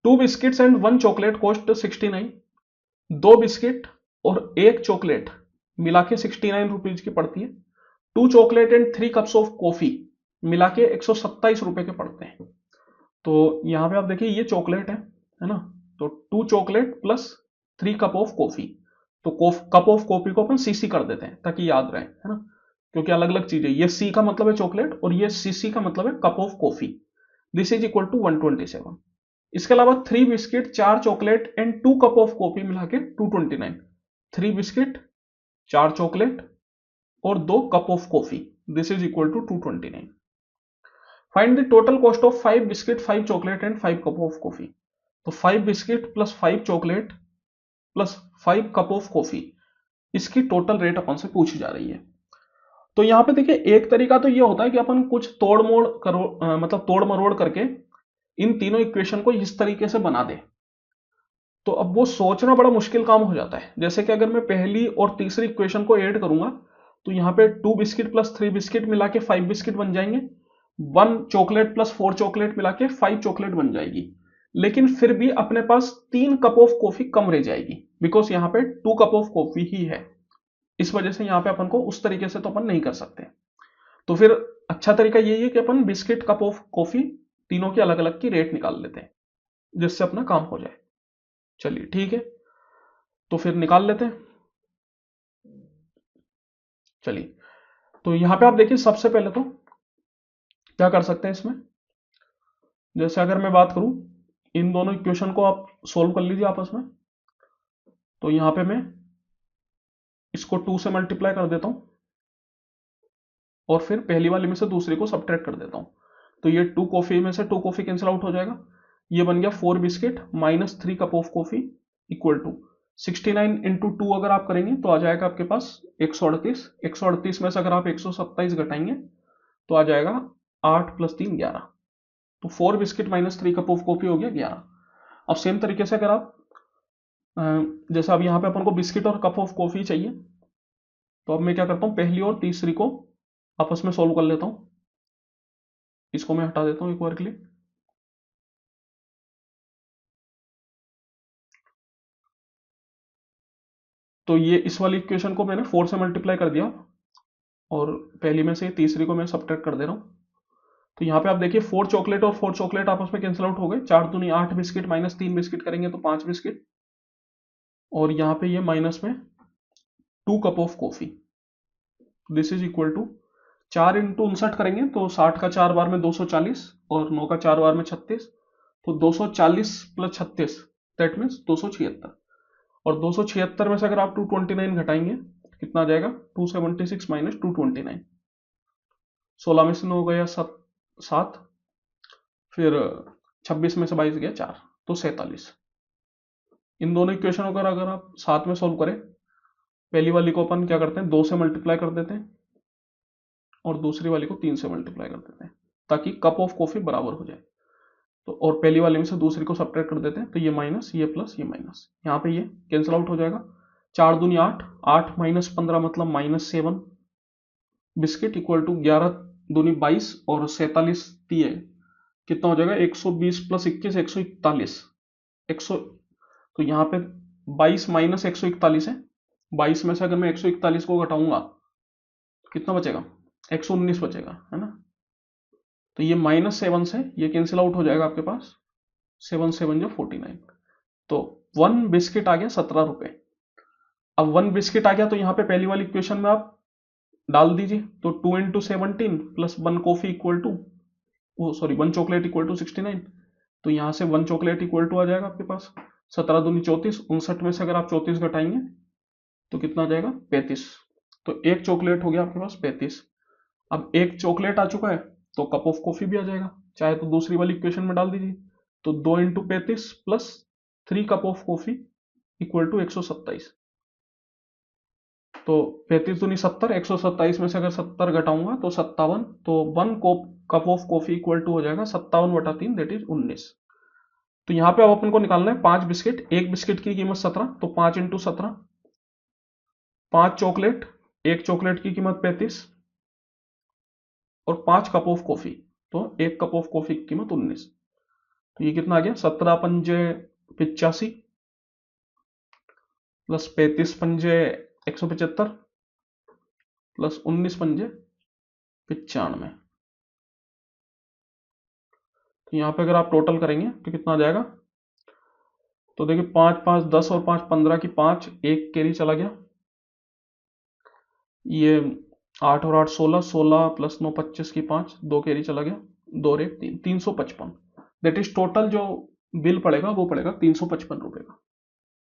2 biscuits and 1 chocolate cost 69। 2 biscuit और 1 chocolate मिला के 69 रुपीज की पड़ती है। 2 chocolate and 3 cups of coffee मिला के 127 रुपए के पड़ते हैं। तो यहां पे आप देखिए ये चॉकलेट है ना, तो 2 chocolate plus 3 cup of coffee, तो कप ऑफ कॉफी को अपन सीसी कर देते हैं ताकि याद रहे, है ना, क्योंकि अलग अलग चीजें, ये सी का मतलब है चॉकलेट और ये सीसी का मतलब है cup of coffee. This is equal to 127। इसके अलावा 3 biscuit, 4 chocolate and 2 cup of coffee मिला के 229। 3 बिस्किट, 4 चॉकलेट और 2 cup of coffee, this is equal to 229। Find the total cost of 5 biscuit, 5 chocolate and 5 cup of coffee. तो 5 biscuit plus 5 chocolate plus 5 cup of coffee, इसकी total rate अपन से पूछी जा रही है। तो यहां पे देखिए एक तरीका तो ये होता है कि अपन कुछ तोड़ मोड़ करो, मतलब तोड़ मरोड़ करके इन तीनों इक्वेशन को इस तरीके से बना दे। तो अब वो सोचना बड़ा मुश्किल काम हो जाता है। जैसे कि अगर मैं पहली और तीसरी इक्वेशन को ऐड करूंगा तो यहाँ पे 2 बिस्किट प्लस 3 बिस्किट मिला के 5 बिस्किट बन जाएंगे, 1 चॉकलेट प्लस 4 चॉकलेट मिला के 5 चॉकलेट बन जाएगी। लेकिन फिर भी अपने पास 3 कप ऑफ कॉफी कम रह जाएगी, बिकॉज यहाँ पे 2 कप ऑफ कॉफी ही है। इस वजह से यहाँ पे अपन को उस तरीके से तो अपन नहीं कर सकते। तो फिर अच्छा तरीका यही है कि अपन बिस्किट, कप ऑफ कॉफी, तीनों के अलग अलग की रेट निकाल लेते हैं जिससे अपना काम हो जाए। चलिए ठीक है, तो फिर निकाल लेते हैं। चलिए, तो यहां पे आप देखिए सबसे पहले तो क्या कर सकते हैं इसमें। जैसे अगर मैं बात करूं, इन दोनों इक्वेशन को आप सोल्व कर लीजिए आपस में। तो यहां पे मैं इसको 2 से मल्टीप्लाई कर देता हूं और फिर पहली वाली में से दूसरी को सब्ट्रैक्ट कर देता हूं। तो ये 2 कॉफी में से 2 कॉफी कैंसिल आउट हो जाएगा। ये बन गया 4 biscuit minus 3 cup of coffee equal to 69 into 2 अगर आप करेंगे तो आ जाएगा आपके पास 138। 138 में से अगर आप 127 घटाएंगे तो आ जाएगा 8 प्लस 3 11। तो 4 biscuit minus 3 cup of coffee हो गया 11। अब सेम तरीके से अगर आप जैसे अब यहाँ पे अपन को बिस्किट और कप ऑफ कॉफी चाहिए, तो अब मैं क्या करता हूँ, पहली और तीसरी को आपस में सोल्व कर लेता हूँ। इसको मैं हटा देता हूँ एक बार के लिए। तो ये इस वाली इक्वेशन को मैंने 4 से मल्टीप्लाई कर दिया और पहली में से तीसरी को मैं सब्ट्रैक्ट कर दे रहा हूँ। तो यहाँ पे आप देखिए 4 चॉकलेट और 4 चॉकलेट आपस में कैंसिल आउट हो गए। 4 दूनी 8 बिस्किट माइनस 3 बिस्किट करेंगे तो 5 बिस्किट, और यहाँ पे ये माइनस में 2 cup of coffee, this is equal to 4 into 59 करेंगे तो 60 का 4 बार में 240 और 9 का 4 बार में 36, तो 240 प्लस 36 दैट मीन्स 276। और 276 में से अगर आप 229 घटाएंगे कितना आ जाएगा, 276 माइनस 229। 16 में से 9 गया 7, फिर 26 में से 22 गया 4, तो 47। इन दोनों इक्वेशनों को अगर आप साथ में सोल्व करें, पहली वाली को अपन क्या करते हैं 2 से मल्टीप्लाई कर देते हैं और दूसरी वाली को 3 से मल्टीप्लाई कर देते हैं ताकि कप ऑफ कॉफी बराबर हो जाए। तो और पहली वाली में से दूसरी को सब्ट्रैक्ट कर देते हैं, तो ये माइनस, ये प्लस, ये माइनस, यहाँ पे ये कैंसिल आउट हो जाएगा। 4 दूनी 8, 8 माइनस 15 मतलब माइनस 7 बिस्किट इक्वल टू 11 दूनी 22 और 47 दिए, कितना हो जाएगा 120 प्लस 21 141। 100, तो यहाँ पे 22 माइनस 141 है। 22 में से अगर मैं 141 को घटाऊंगा कितना बचेगा, 119 बचेगा, है ना। तो ये -7 से ये कैंसिल आउट हो जाएगा आपके पास, 7 7 जो 49। तो 1 बिस्किट आ गया 17 रुपए। अब 1 बिस्किट आ गया तो यहाँ पे पहली वाली इक्वेशन में आप डाल दीजिए, तो 2 into 17 plus 1 coffee equal to, वो सॉरी 1 चॉकलेट इक्वल टू 69। तो यहाँ से 1 चॉकलेट इक्वल टू आ जाएगा आपके पास 17 दूनी 34, 59 में से अगर आप 34 घटाएंगे तो कितना आ जाएगा 35। तो एक चॉकलेट हो गया आपके पास 35। अब एक चॉकलेट आ चुका है तो कप ऑफ कॉफी भी आ जाएगा, चाहे तो दूसरी वाली इक्वेशन में डाल दीजिए। तो 2 into 35 plus 3 cup of coffee equal to 127। तो 35 दूनी 70, 127 में से अगर 70 घटाऊंगा तो 57, तो 1 cup of coffee equal to हो जाएगा 57/3 दैट इज 19। तो यहाँ पे अब अपन को निकालना है 5 बिस्किट, एक बिस्किट की कीमत 17, तो 5 इंटू 17, 5 चॉकलेट, एक चॉकलेट की कीमत 35 और 5 कप ऑफ कॉफी, तो एक कप ऑफ कॉफी की कीमत 19। तो ये कितना आ गया, 17 पंजे 85 प्लस 35 पंजे 175 प्लस 19 पंजे 95। तो यहाँ पे अगर आप टोटल करेंगे तो कितना आ जाएगा, तो देखिए 5 5 10 और 5 15 की 5, एक कैरी चला गया, ये 8 और 8 16, 16 प्लस 9 25 की 5, दो कैरी चला गया, 2 और 1 3, 355। दैट इज टोटल जो बिल पड़ेगा वो पड़ेगा 355 रुपए का।